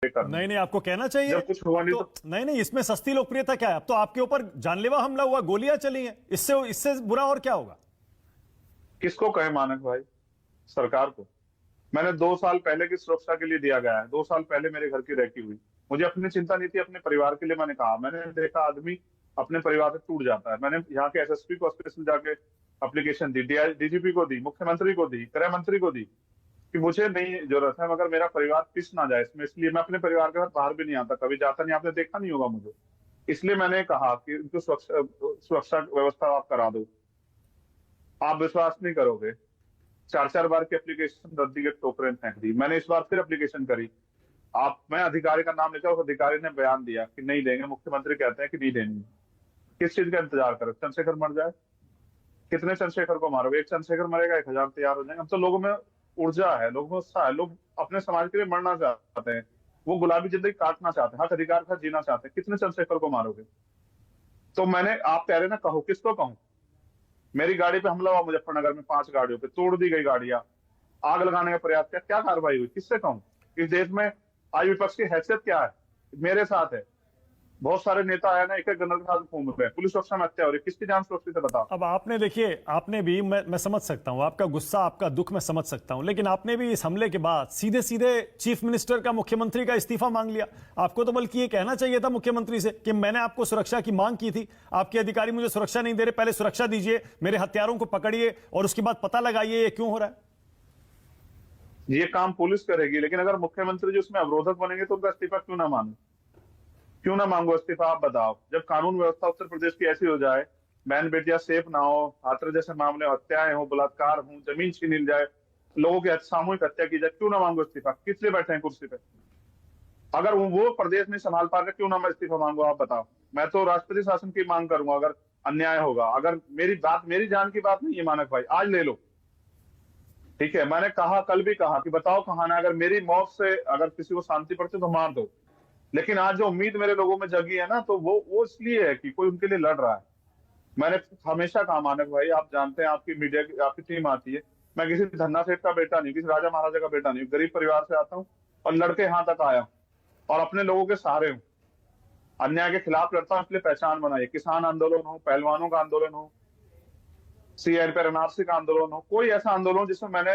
करना। नहीं नहीं, आपको कहना चाहिए। जब कुछ हुआ नहीं तो नहीं नहीं, इसमें सस्ती लोकप्रियता क्या है? अब तो आपके ऊपर जानलेवा हमला हुआ, गोलियां चली हैं, इससे इससे बुरा और क्या होगा? किसको कहे मानक भाई? सरकार को। मैंने 2 साल पहले की सुरक्षा के लिए दिया गया है, 2 साल पहले मेरे घर की रैकी हुई। मुझे अपनी चिंता नहीं थी, अपने परिवार के लिए मैंने कहा। मैंने देखा आदमी अपने परिवार से टूट जाता है। मैंने यहाँ के एसएसपी को स्पेशल जाके एप्लीकेशन दी, डीजीपी को दी, मुख्यमंत्री को दी, गृह मंत्री को दी कि मुझे नहीं जरूरत है, मगर मेरा परिवार पिस ना जाए इसमें, इसलिए मैं अपने परिवार के साथ बाहर भी नहीं आता, कभी जाता नहीं, आपने देखा नहीं होगा मुझे। इसलिए मैंने कहा कि इनको सुरक्षा सुरक्षा व्यवस्था आप करा दो। आप विश्वास नहीं करोगे, 4 4 बार की एप्लीकेशन रद्दी के टोकरे में फेंक दी। मैंने इस बार फिर एप्लीकेशन करी। मैं अधिकारी का नाम लेकर, उस अधिकारी ने बयान दिया कि नहीं देंगे, मुख्यमंत्री कहते हैं कि नहीं देंगे। किस चीज का इंतजार करो? चंद्रशेखर मर जाए? कितने चंद्रशेखर को मारोगे? एक चंद्रशेखर मरेगा, 1000 तैयार हो जाएंगे। अब तो लोगों में ऊर्जा है, लोगों में उत्साह है, लोग अपने समाज के लिए मरना चाहते हैं, वो गुलाबी जिंदगी काटना चाहते हैं, हक अधिकार का जीना चाहते हैं। कितने चंद्रशेखर को मारोगे? तो मैंने, आप कह रहे ना कहो, किसको कहूं? मेरी गाड़ी पे हमला हुआ मुजफ्फरनगर में, 5 गाड़ियों पे तोड़ दी गई गाड़ियां, आग लगाने का प्रयास किया, क्या कार्रवाई हुई? किससे कहूं? इस देश में आज विपक्ष की हैसियत क्या है? मेरे साथ है, बहुत सारे नेता आए ना, एक एक गनर के साथ घूम रहे हैं, पुलिस सुरक्षा में हत्या हो रही है, किसकी जान सुरक्षित है बताओ? अब आपने देखिए, आपने भी, मैं समझ सकता हूं आपका गुस्सा, आपका दुख मैं समझ सकता हूं, लेकिन आपने भी इस हमले के बाद सीधे सीधे चीफ मिनिस्टर का, मुख्यमंत्री का इस्तीफा मांग लिया। आपको तो बल्कि ये कहना चाहिए था मुख्यमंत्री से कि मैंने आपको सुरक्षा की मांग की थी, आपके अधिकारी मुझे सुरक्षा नहीं दे रहे, पहले सुरक्षा दीजिए, मेरे हत्यारों को पकड़िए और उसके बाद पता लगाइए ये क्यों हो रहा है। ये काम पुलिस करेगी, लेकिन अगर मुख्यमंत्री जी उसमें अवरोधक बनेंगे तो उनका इस्तीफा क्यों ना मांगो? क्यों ना मांगो इस्तीफा? आप बताओ। जब कानून व्यवस्था उत्तर प्रदेश की ऐसी हो जाए, बहन बेटियां सेफ ना हो, हाथरस जैसे मामले, हत्याएं हो, बलात्कार हो, जमीन छीन ली जाए, लोगों की सामूहिक हत्या की जाए, क्यों ना मांगो इस्तीफा? किस लिए बैठे हैं कुर्सी पे? अगर वो प्रदेश नहीं संभाल पा रहे, क्यों ना मैं इस्तीफा मांगू? आप बताओ। मैं तो राष्ट्रपति शासन की मांग करूंगा अगर अन्याय होगा। अगर मेरी जान की बात नहीं है मानक भाई, आज ले लो, ठीक है? मैंने कहा, कल भी कहा कि बताओ कहां ना, अगर मेरी मौत से अगर किसी को शांति पड़ती तो मार दो। लेकिन आज जो उम्मीद मेरे लोगों में जगी है ना, तो वो इसलिए है कि कोई उनके लिए लड़ रहा है। मैंने हमेशा कहा मानक भाई, आप जानते हैं, आपकी मीडिया की आपकी टीम आती है, मैं किसी धन्ना सेठ का बेटा नहीं, किसी राजा महाराजा का बेटा नहीं, गरीब परिवार से आता हूँ और लड़के यहां तक आया हूं और अपने लोगों के सहारे हूँ। अन्याय के खिलाफ लड़ता हूं, इसलिए पहचान बनाई। किसान आंदोलन हो, पहलवानों का आंदोलन हो, सीआर पर एनआरसी का आंदोलन हो, कोई ऐसा आंदोलन जिसमें मैंने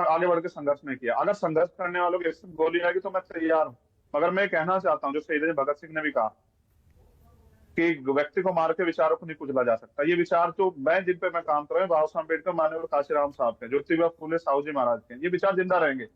आगे बढ़ के संघर्ष नहीं किया। अगर संघर्ष करने वालों की गोली आएगी तो मैं तैयार हूं। मगर मैं कहना चाहता हूं, जो शहीद भगत सिंह ने भी कहा कि व्यक्ति को मार के विचारों को नहीं कुचला जा सकता। ये विचार जो जिन पे मैं काम कर रहा हूँ, बाबा साहब अम्बेडकर, माननीय काशीराम साहब के, ज्योतिबा फूले, साहू जी महाराज के, ये विचार जिंदा रहेंगे।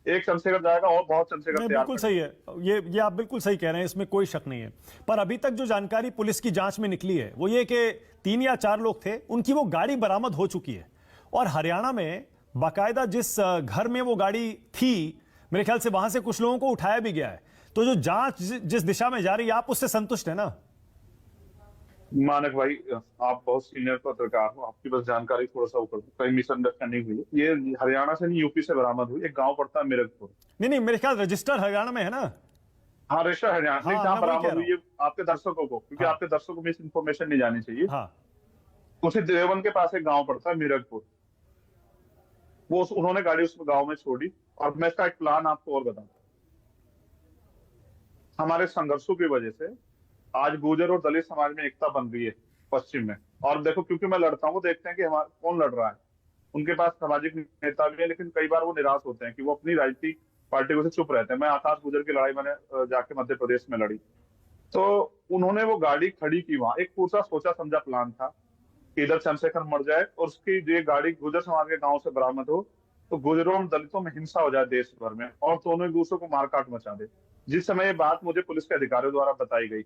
एक चंद्रशेखर जाएगा और बहुत चंद्रशेखर नहीं, तैयार बिल्कुल सही है, ये आप बिल्कुल सही कह रहे हैं, इसमें कोई शक नहीं है। पर अभी तक जो जानकारी पुलिस की जांच में निकली है वो ये कि 3 या 4 लोग थे, उनकी वो गाड़ी बरामद हो चुकी है और हरियाणा में बाकायदा जिस घर में वो गाड़ी थी, मेरे ख्याल से वहां से कुछ लोगों को उठाया भी गया है। तो जो जांच जिस दिशा में जा रही है, आप उससे संतुष्ट है ना? मानक भाई, आप बहुत सीनियर पत्रकार हो, आपकी बस जानकारी थोड़ा सा ऊपर, कहीं मिसअंडरस्टैंडिंग हुई है। ये हरियाणा से नहीं, यूपी से बरामद हुई। एक गांव पड़ता है मिरगपुर। नहीं नहीं, मेरे ख्याल रजिस्टर हरियाणा में है ना? हाँ, रजिस्टर हरियाणा नहीं, हाँ, जहाँ मैं वही कह बरामद रहा हुई, हूं। ये आपके दर्शकों को, क्योंकि हाँ आपके दर्शकों को मिस इन्फॉर्मेशन नहीं जानी चाहिए। हाँ। उसी देवबंद के पास एक गांव पड़ता है मिरगपुर, उन्होंने गाड़ी उस गांव में छोड़ी। और मैं इसका एक प्लान आपको और बताऊं। हमारे संघर्षों की वजह से आज गुर्जर और दलित समाज में एकता बन रही है पश्चिम में। और देखो, क्योंकि मैं लड़ता हूँ, वो देखते हैं कि हमारा कौन लड़ रहा है। उनके पास सामाजिक नेता भी है, लेकिन कई बार वो निराश होते हैं कि वो अपनी राजनीतिक पार्टी से चुप रहते हैं। मैं आकाश गुर्जर की लड़ाई मैंने जाके मध्य प्रदेश में लड़ी, तो उन्होंने वो गाड़ी खड़ी की वहां। एक पूरा सोचा समझा प्लान था कि इधर चंद्रशेखर मर जाए और उसकी जो गाड़ी गुर्जर समाज के गांव से बरामद हो, तो गुर्जरों और दलितों में हिंसा हो जाए देश भर में और दोनों एक दूसरे को मारकाट मचा दे। जिस समय ये बात मुझे पुलिस के अधिकारियों द्वारा बताई गई,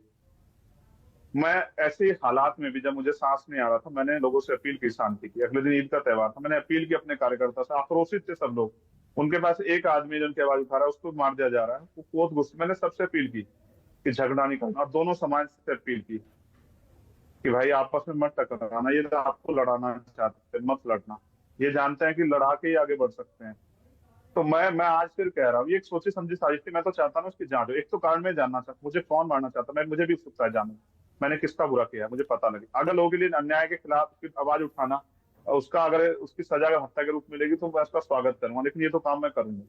मैं ऐसे हालात में भी, जब मुझे सांस नहीं आ रहा था, मैंने लोगों से अपील की शांति की। अगले दिन ईद का त्योहार था, मैंने अपील की अपने कार्यकर्ता से। आक्रोशित थे सब लोग। उनके पास एक आदमी जो उनकी आवाज उठा रहा है, उसको मार दिया जा रहा है, वो बहुत गुस्से। मैंने सबसे अपील की कि झगड़ा नहीं करना, और दोनों समाज से अपील की कि भाई आपस में मत टकराना, ये तो आपको लड़ाना चाहते हैं, मत लड़ना। ये जानते हैं कि लड़ा के ही आगे बढ़ सकते हैं। तो मैं आज फिर कह रहा हूँ, ये एक सोची समझी साजिश थी। मैं तो चाहता हूँ उसकी जांच हो। एक तो कारण में जानना चाहता, मुझे कौन मारना चाहता, मुझे भी उत्सुकता है जानना, मैंने किसका बुरा किया, मुझे पता लगे। अगर लोगों के लिए अन्याय के खिलाफ आवाज उठाना, उसका अगर उसकी सजा अगर हत्या के रूप मिलेगी तो मैं उसका स्वागत करूंगा, लेकिन ये तो काम मैं करूंगा।